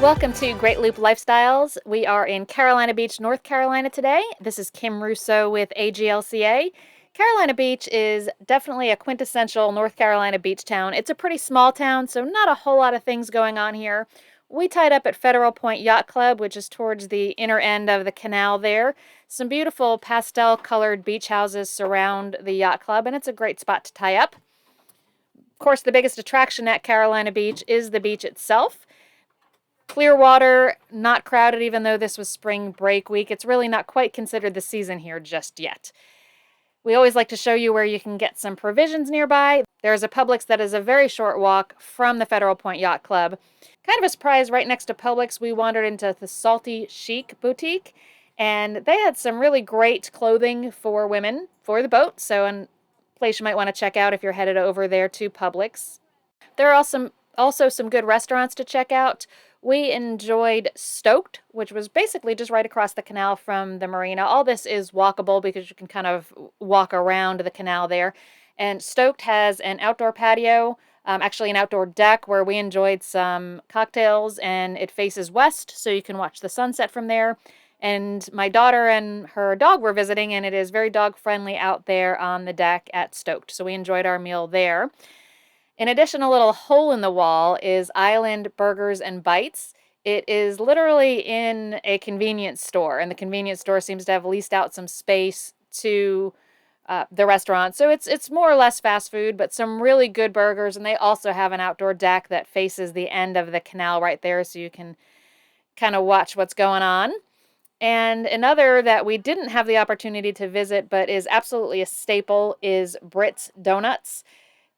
Welcome to Great Loop Lifestyles. We are in Carolina Beach, North Carolina today. This is Kim Russo with AGLCA. Carolina Beach is definitely a quintessential North Carolina beach town. It's a pretty small town, so not a whole lot of things going on here. We tied up at Federal Point Yacht Club, which is towards the inner end of the canal there. Some beautiful pastel-colored beach houses surround the yacht club, and it's a great spot to tie up. Of course, the biggest attraction at Carolina Beach is the beach itself. Clear water, not crowded even though this was spring break week. It's really not quite considered the season here just yet. We always like to show you where you can get some provisions nearby. There's a Publix that is a very short walk from the Federal Point Yacht Club. Kind of a surprise, right next to Publix, we wandered into the Salty Chic boutique, and they had some really great clothing for women for the boat, so a place you might want to check out if you're headed over there to Publix. There are also some good restaurants to check out. We enjoyed Stoked, which was basically just right across the canal from the marina. All this is walkable because you can kind of walk around the canal there. And Stoked has an outdoor patio, actually an outdoor deck where we enjoyed some cocktails, and it faces west, so you can watch the sunset from there. And my daughter and her dog were visiting, and it is very dog-friendly out there on the deck at Stoked, so we enjoyed our meal there. In addition, a little hole in the wall is Island Burgers and Bites. It is literally in a convenience store, and the convenience store seems to have leased out some space to the restaurant. So it's more or less fast food, but some really good burgers, and they also have an outdoor deck that faces the end of the canal right there, so you can kind of watch what's going on. And another that we didn't have the opportunity to visit, but is absolutely a staple, is Britts Donuts.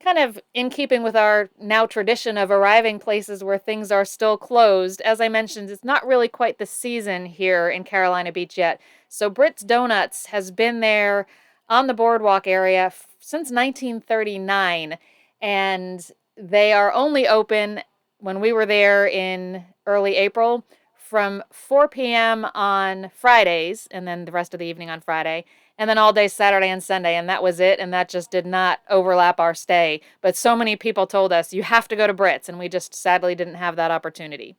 Kind of in keeping with our now tradition of arriving places where things are still closed. As I mentioned, it's not really quite the season here in Carolina Beach yet. So Britts Donuts has been there on the Boardwalk area since 1939, and they are only open when we were there in early April from 4 p.m. on Fridays, and then the rest of the evening on Friday, and then all day Saturday and Sunday, and that was it, and that just did not overlap our stay. But so many people told us, you have to go to Britts, and we just sadly didn't have that opportunity.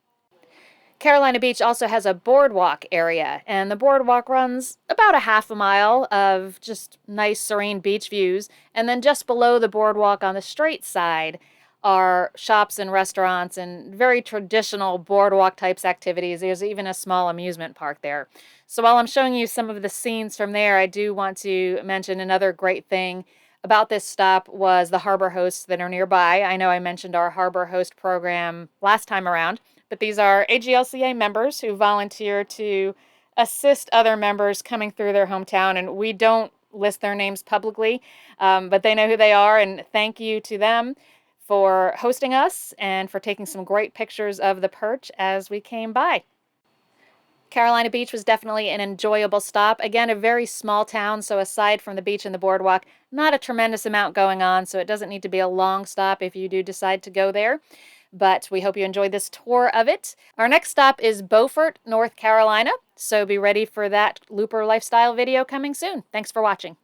Carolina Beach also has a boardwalk area, and the boardwalk runs about a half a mile of just nice, serene beach views, and then just below the boardwalk on the straight side are shops and restaurants and very traditional boardwalk types activities. There's even a small amusement park there. So while I'm showing you some of the scenes from there, I do want to mention another great thing about this stop was the harbor hosts that are nearby. I know I mentioned our harbor host program last time around, but these are AGLCA members who volunteer to assist other members coming through their hometown, and we don't list their names publicly, but they know who they are, and thank you to them for hosting us and for taking some great pictures of the Perch as we came by. Carolina Beach was definitely an enjoyable stop. Again, a very small town, so aside from the beach and the boardwalk, not a tremendous amount going on, so it doesn't need to be a long stop if you do decide to go there. But we hope you enjoyed this tour of it. Our next stop is Beaufort, North Carolina, so be ready for that Looper Lifestyle video coming soon. Thanks for watching.